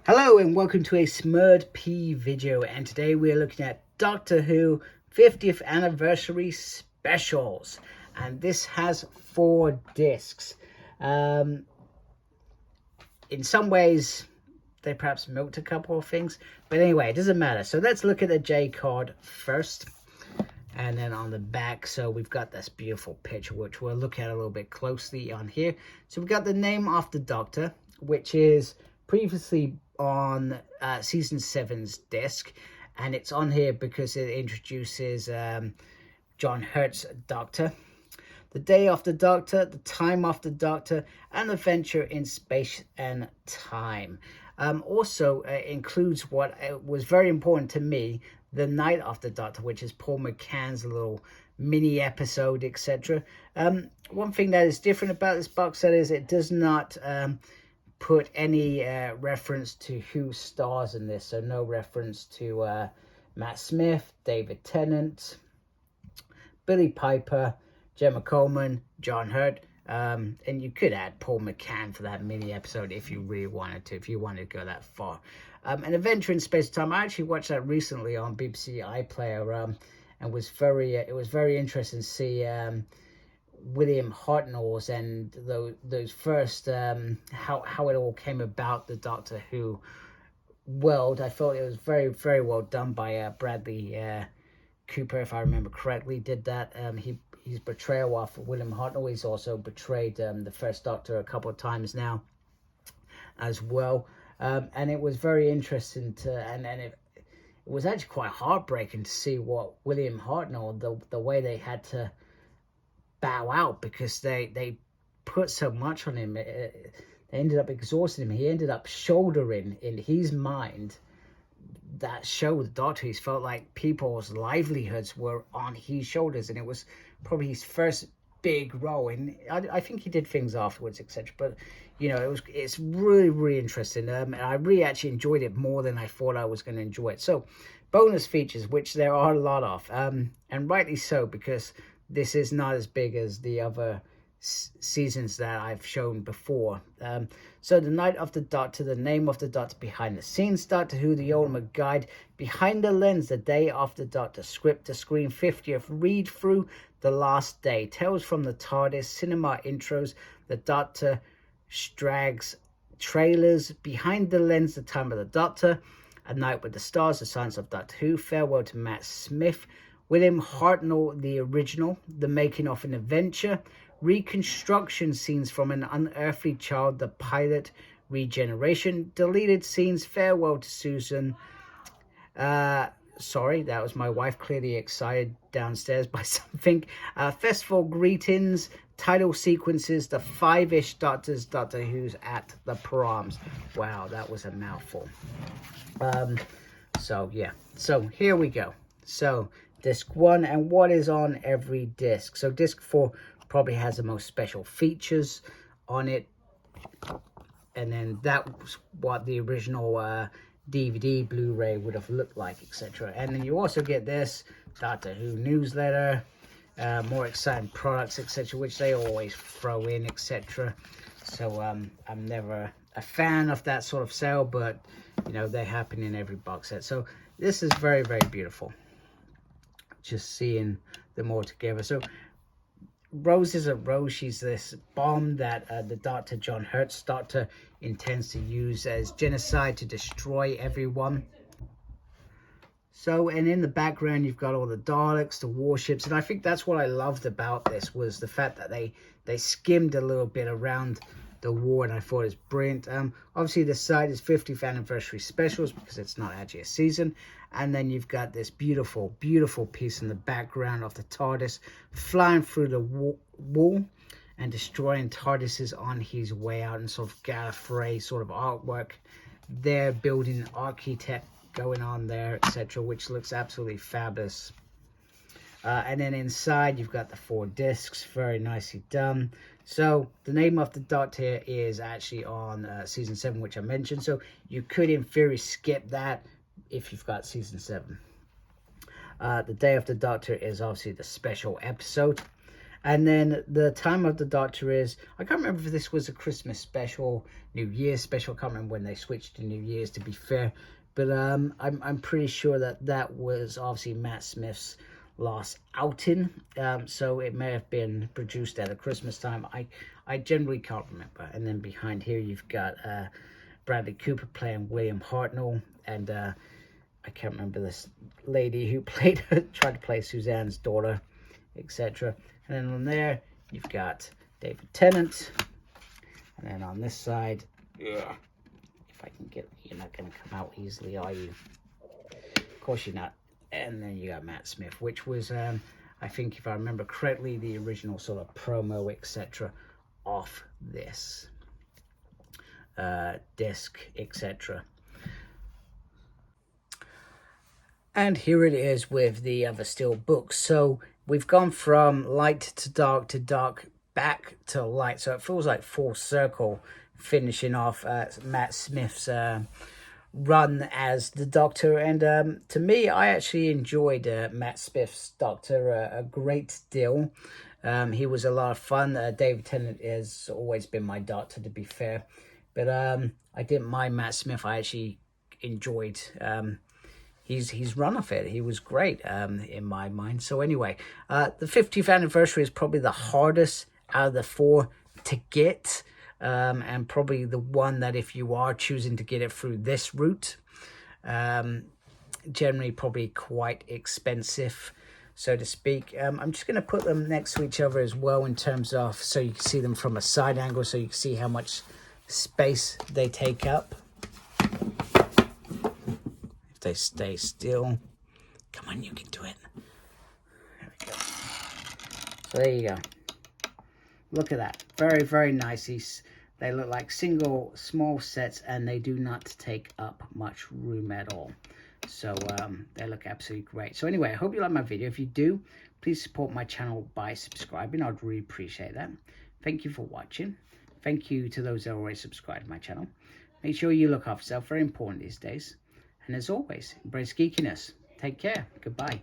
Hello and welcome to a Smurd P video, and today we're looking at Doctor Who 50th anniversary specials, and this has 4 discs. In some ways they perhaps milked a couple of things, but anyway, it doesn't matter. So let's look at the J card first, and then on the back, so we've got this beautiful picture which we'll look at a little bit closely on here. So we've got the name of the Doctor, which is previously on season 7's disc, and it's on here because it introduces John Hurt's Doctor, the day of the Doctor, the time of the Doctor, and the venture in space and time. Also includes what was very important to me, the night of the Doctor, which is Paul McGann's little mini episode, etc. One thing that is different about this box set is it does not put any reference to who stars in this, so no reference to Matt Smith, David Tennant, Billie Piper, Jenna Coleman, John Hurt, and you could add Paul McGann for that mini episode if you really wanted to, if you wanted to go that far. An Adventure in Space and Time, I actually watched that recently on BBC iPlayer, and was it was very interesting to see William Hartnell's and those first how it all came about, the Doctor Who world. I thought it was very, very well done by Bradley Cooper, if I remember correctly, did that. His portrayal of William Hartnell. He's also portrayed the first Doctor a couple of times now as well, and it was very interesting to, and it was actually quite heartbreaking to see what William Hartnell, the way they had to bow out, because they put so much on him. They ended up exhausting him. He ended up shouldering, in his mind, that show, the Doctor. He felt like people's livelihoods were on his shoulders, and it was probably his first big role. And I think he did things afterwards, etc. But you know, it's really, really interesting, and I really actually enjoyed it more than I thought I was going to enjoy it. So bonus features, which there are a lot of, and rightly so, because this is not as big as the other seasons that I've shown before. So the night of the Doctor, the name of the Doctor, behind the scenes Doctor Who, the ultimate guide, behind the lens, the day of the Doctor, script to screen 50th, read through, the last day, tales from the TARDIS, cinema intros, the Doctor, Strags, trailers, behind the lens, the time of the Doctor, A Night with the Stars, the science of Doctor Who, farewell to Matt Smith, William Hartnell, the original, the making of an adventure, reconstruction scenes from An Unearthly Child, the pilot, regeneration, deleted scenes, farewell to Susan. Sorry, that was my wife, clearly excited downstairs by something. Festival greetings, title sequences, the 5-ish Doctors, Doctor Who's at the proms. Wow, that was a mouthful. So yeah, so here we go. So disc 1, and what is on every disc. So disc 4 probably has the most special features on it, and then that was what the original DVD, Blu-ray would have looked like, etc. And then you also get this Doctor Who newsletter, more exciting products, etc., which they always throw in, etc. So I'm never a fan of that sort of sale, but you know, they happen in every box set. So this is very, very beautiful, just seeing them all together. So Rose is a Rose. She's this bomb that the Doctor, John Hurt's Doctor, intends to use as genocide to destroy everyone. So, and in the background you've got all the Daleks, the warships, and I think that's what I loved about this, was the fact that they skimmed a little bit around the war, and I thought it's brilliant. Obviously the side is 50th anniversary specials because it's not actually a season, and then you've got this beautiful, beautiful piece in the background of the TARDIS flying through the wall and destroying TARDISes on his way out, and sort of Gallifrey sort of artwork there, building architect going on there, etc., which looks absolutely fabulous. And then inside you've got the 4 discs, very nicely done. So the name of the Doctor is actually on season 7, which I mentioned, so you could in theory skip that if you've got season 7. The day of the Doctor is obviously the special episode, And then the time of the Doctor is, I can't remember if this was a Christmas special, New Year's special. I can't remember when they switched to New Year's, to be fair. But I'm pretty sure that was obviously Matt Smith's last outing. So it may have been produced at a Christmas time. I generally can't remember. And then behind here you've got Bradley Cooper playing William Hartnell, and I can't remember this lady who tried to play Suzanne's daughter, etc. And then on there you've got David Tennant, and then on this side, if I can get, you're not going to come out easily, are you? Of course you're not. And then you got Matt Smith, which was, I think if I remember correctly, the original sort of promo, etc. off this disc, etc. And here it is with the other steel books. So we've gone from light to dark, back to light. So it feels like full circle, finishing off Matt Smith's run as the Doctor. And to me, I actually enjoyed Matt Smith's Doctor a great deal. He was a lot of fun. David Tennant has always been my Doctor, to be fair. But I didn't mind Matt Smith. I actually enjoyed his run of it. He was great in my mind. So anyway, the 50th anniversary is probably the hardest out of the four to get. And probably the one that if you are choosing to get it through this route, generally probably quite expensive, so to speak. I'm just going to put them next to each other as well in terms of, so you can see them from a side angle, so you can see how much space they take up. If they stay still. Come on, you can do it. There we go. So there you go. Look at that. Very, very nice. They look like single small sets, and they do not take up much room at all. So they look absolutely great. So anyway, I hope you like my video. If you do, please support my channel by subscribing. I'd really appreciate that. Thank you for watching. Thank you to those that already subscribed to my channel. Make sure you look after yourself. Very important these days. And as always, embrace geekiness. Take care. Goodbye.